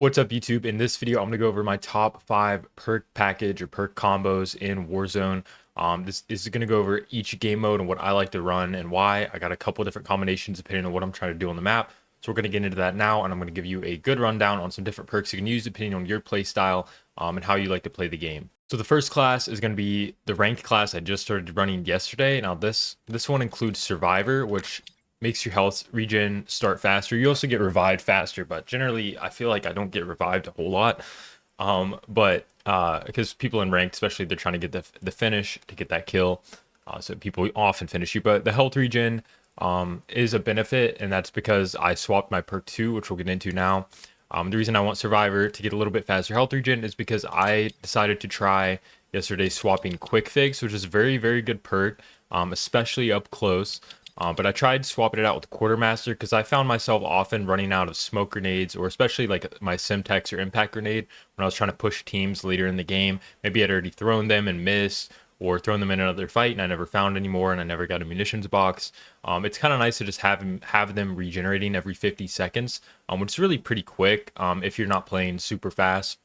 What's up, YouTube? In this video, I'm going to go over my top 5 perk package or perk combos in Warzone. This is going to go over each game mode and what I like to run and why. I got a couple different combinations depending on what I'm trying to do on the map. So we're going to get into that now, and I'm going to give you a good rundown on some different perks you can use depending on your play style and how you like to play the game. So the first class is going to be the ranked class I just started running yesterday. Now this one includes Survivor, which makes your health regen start faster. You also get revived faster, but generally I feel like I don't get revived a whole lot. But because people in ranked, especially, they're trying to get the finish to get that kill. So people often finish you, but the health regen is a benefit, and that's because I swapped my perk 2, which we'll get into now. The reason I want Survivor to get a little bit faster health regen is because I decided to try yesterday swapping Quick Fix, which is a very, very good perk, especially up close. But I tried swapping it out with Quartermaster because I found myself often running out of smoke grenades, or especially like my Simtex or impact grenade when I was trying to push teams later in the game. Maybe I'd already thrown them and missed, or thrown them in another fight and I never found any more, and I never got a munitions box. It's kind of nice to just have them regenerating every 50 seconds, which is really pretty quick if you're not playing super fast.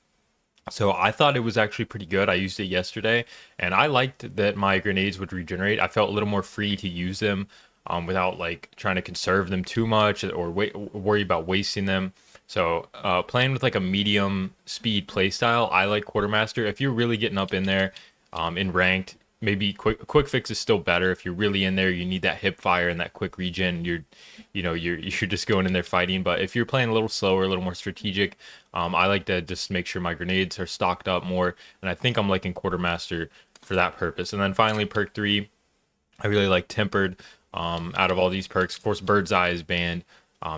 So I thought it was actually pretty good. I used it yesterday, and I liked that my grenades would regenerate. I felt a little more free to use them without like trying to conserve them too much or worry about wasting them. So playing with like a medium speed play style, I like Quartermaster. If you're really getting up in there in ranked, maybe quick fix is still better. If you're really in there, you need that hip fire and that quick regen. You're just going in there fighting. But if you're playing a little slower, a little more strategic, I like to just make sure my grenades are stocked up more. And I think I'm liking Quartermaster for that purpose. And then finally, perk 3, I really like Tempered. Out of all these perks, of course, Bird's Eye is banned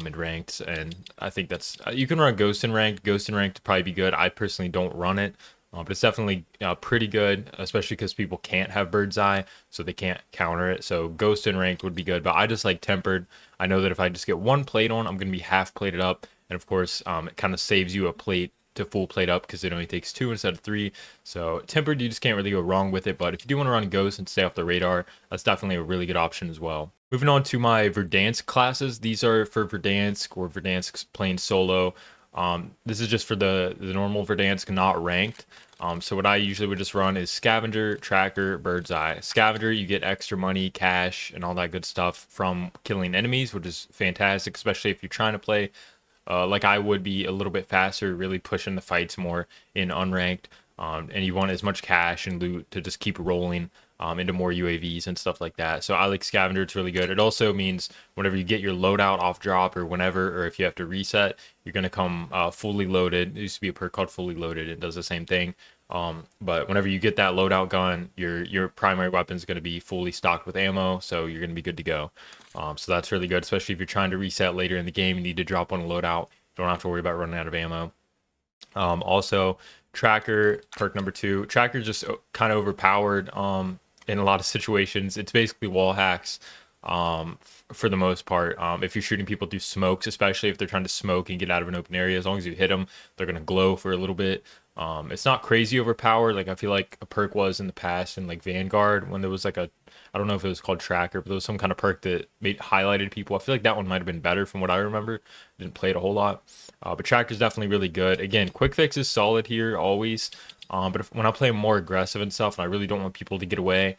in ranked, and I think that's you can run Ghost in ranked. Ghost in ranked to probably be good. I personally don't run it, but it's definitely pretty good, especially because people can't have Bird's Eye, so they can't counter it. So Ghost in ranked would be good, but I just like Tempered. I know that if I just get one plate on, I'm gonna be half plated up, and of course, it kind of saves you a plate to full plate up because it only takes 2 instead of 3. So Tempered, you just can't really go wrong with it. But if you do want to run Ghost and stay off the radar, that's definitely a really good option as well. Moving on to my Verdansk classes. These are for Verdansk or Verdansk playing solo. This is just for the normal Verdansk, not ranked. So what I usually would just run is Scavenger, Tracker, Bird's Eye. Scavenger, you get extra money, cash, and all that good stuff from killing enemies, which is fantastic, especially if you're trying to play like I would be a little bit faster, really pushing the fights more in unranked. And you want as much cash and loot to just keep rolling into more UAVs and stuff like that. So I like Scavenger. It's really good. It also means whenever you get your loadout off drop or whenever, or if you have to reset, you're going to come fully loaded. There used to be a perk called Fully Loaded. It does the same thing. But whenever you get that loadout gun, your primary weapon is going to be fully stocked with ammo, so you're going to be good to go. So that's really good, especially if you're trying to reset later in the game. You need to drop on a loadout. You don't have to worry about running out of ammo. Also, Tracker, perk number 2. Tracker just kind of overpowered in a lot of situations. It's basically wall hacks for the most part. If you're shooting people through smokes, especially if they're trying to smoke and get out of an open area, as long as you hit them, they're going to glow for a little bit. It's not crazy overpowered like I feel like a perk was in the past in like Vanguard when there was like I don't know if it was called Tracker, but there was some kind of perk that highlighted people. I feel like that one might have been better from what I remember. Didn't play it a whole lot. But Tracker's definitely really good. Again, Quick Fix is solid here always. But when I play more aggressive and stuff, and I really don't want people to get away,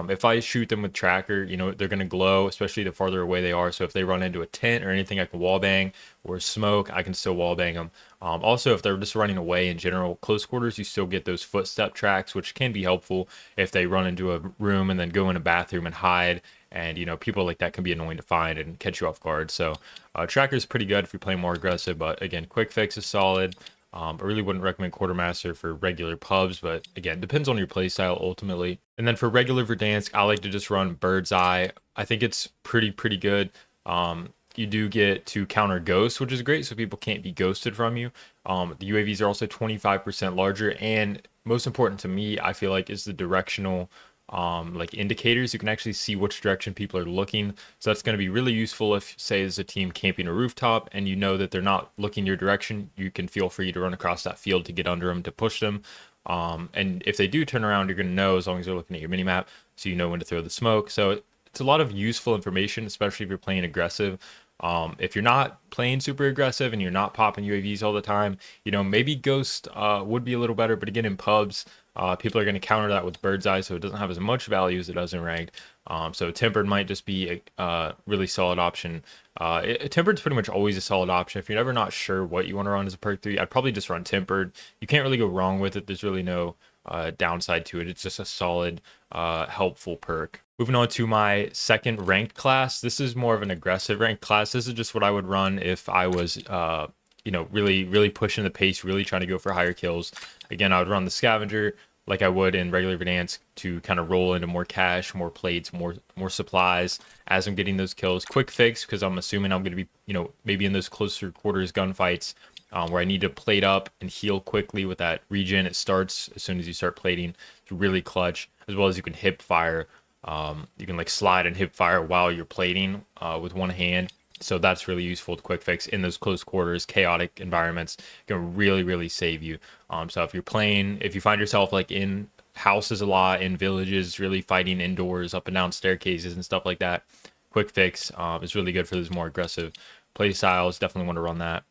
if I shoot them with Tracker, they're going to glow, especially the farther away they are. So if they run into a tent or anything, I can wallbang, or smoke, I can still wallbang them. Also, if they're just running away in general, close quarters, you still get those footstep tracks, which can be helpful if they run into a room and then go in a bathroom and hide. And, people like that can be annoying to find and catch you off guard. So Tracker is pretty good if you're playing more aggressive. But again, Quick Fix is solid. I really wouldn't recommend Quartermaster for regular pubs, but again, depends on your playstyle ultimately. And then for regular Verdansk, I like to just run Bird's Eye. I think it's pretty good. You do get to counter ghosts, which is great, so people can't be ghosted from you. The UAVs are also 25% larger, and most important to me, I feel like, is the directional like indicators. You can actually see which direction people are looking, so that's going to be really useful if, say, there's a team camping a rooftop and you know that they're not looking your direction. You can feel free to run across that field to get under them to push them, and if they do turn around, you're going to know as long as they're looking at your minimap, so you know when to throw the smoke. So it's a lot of useful information, especially if you're playing aggressive. If you're not playing super aggressive and you're not popping UAVs all the time, maybe Ghost would be a little better. But again, in pubs, people are going to counter that with Bird's Eye, so it doesn't have as much value as it does in ranked. So Tempered might just be a really solid option. Tempered's pretty much always a solid option. If you're ever not sure what you want to run as a perk 3, I'd probably just run Tempered. You can't really go wrong with it. There's really no downside to it. It's just a solid, helpful perk. Moving on to my second ranked class. This is more of an aggressive ranked class. This is just what I would run if I was, really, really pushing the pace, really trying to go for higher kills. Again, I would run the Scavenger like I would in regular Verdansk to kind of roll into more cash, more plates, more supplies as I'm getting those kills. Quick fix, because I'm assuming I'm going to be, maybe in those closer quarters gunfights where I need to plate up and heal quickly with that regen. It starts as soon as you start plating. It's really clutch, as well as you can hip fire. You can like slide and hip fire while you're plating with one hand. So that's really useful to quick fix in those close quarters, chaotic environments. It can really, really save you. So if you find yourself like in houses a lot, in villages, really fighting indoors, up and down staircases and stuff like that, quick fix is really good for those more aggressive play styles. Definitely want to run that.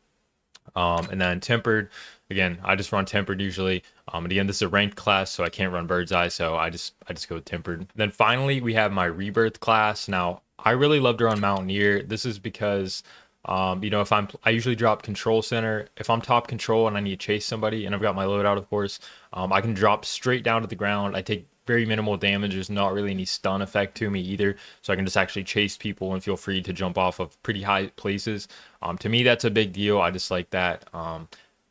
And then Tempered, again, I just run Tempered usually. And again, this is a ranked class, so I can't run Bird's Eye, so I just go with Tempered. Then finally, we have my Rebirth class. Now, I really love to run Mountaineer. This is because, if I usually drop Control Center. If I'm top control and I need to chase somebody, and I've got my loadout, of course, I can drop straight down to the ground. I take very minimal damage. There's not really any stun effect to me either, so I can just actually chase people and feel free to jump off of pretty high places. To me, that's a big deal. I just like that, to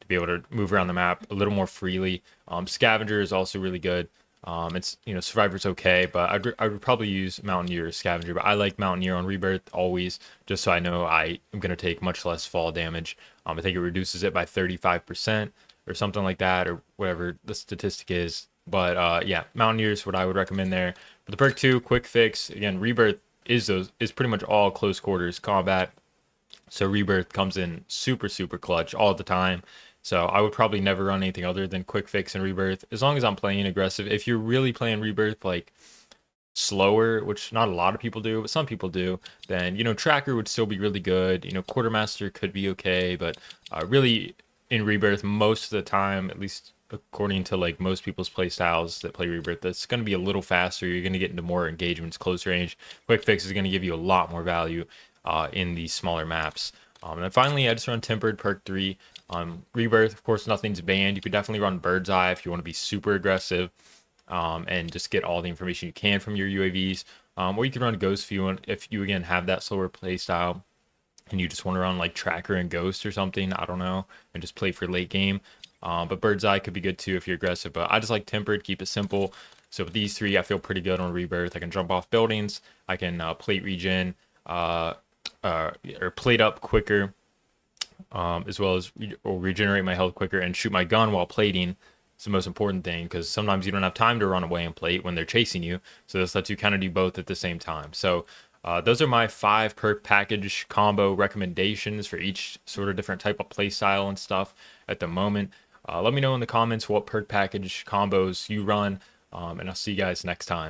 be able to move around the map a little more freely. Scavenger is also really good. It's Survivor's okay, but I would probably use Mountaineer or Scavenger, but I like Mountaineer on Rebirth always, just so I know I am going to take much less fall damage. I think it reduces it by 35% or something like that, or whatever the statistic is. But yeah, Mountaineer is what I would recommend there. For the perk 2, quick fix, again, Rebirth is pretty much all close quarters combat. So Rebirth comes in super, super clutch all the time. So I would probably never run anything other than quick fix and Rebirth, as long as I'm playing aggressive. If you're really playing Rebirth like slower, which not a lot of people do, but some people do, then Tracker would still be really good. Quartermaster could be okay, but really in Rebirth most of the time, at least according to like most people's play styles that play Rebirth, that's going to be a little faster. You're going to get into more engagements, close range. Quick fix is going to give you a lot more value in these smaller maps. And then finally, I just run Tempered perk 3. Rebirth, of course, nothing's banned. You could definitely run Bird's Eye if you want to be super aggressive and just get all the information you can from your UAVs. Or you can run Ghost if you again have that slower play style and you just want to run like Tracker and Ghost or something, I don't know, and just play for late game. But Bird's Eye could be good too if you're aggressive. But I just like Tempered, keep it simple. So with these three, I feel pretty good on Rebirth. I can jump off buildings. I can plate regen or plate up quicker, as well as regenerate my health quicker and shoot my gun while plating. It's the most important thing, because sometimes you don't have time to run away and plate when they're chasing you. So this lets you kind of do both at the same time. So those are my 5 perk package combo recommendations for each sort of different type of play style and stuff at the moment. Let me know in the comments what perk package combos you run, and I'll see you guys next time.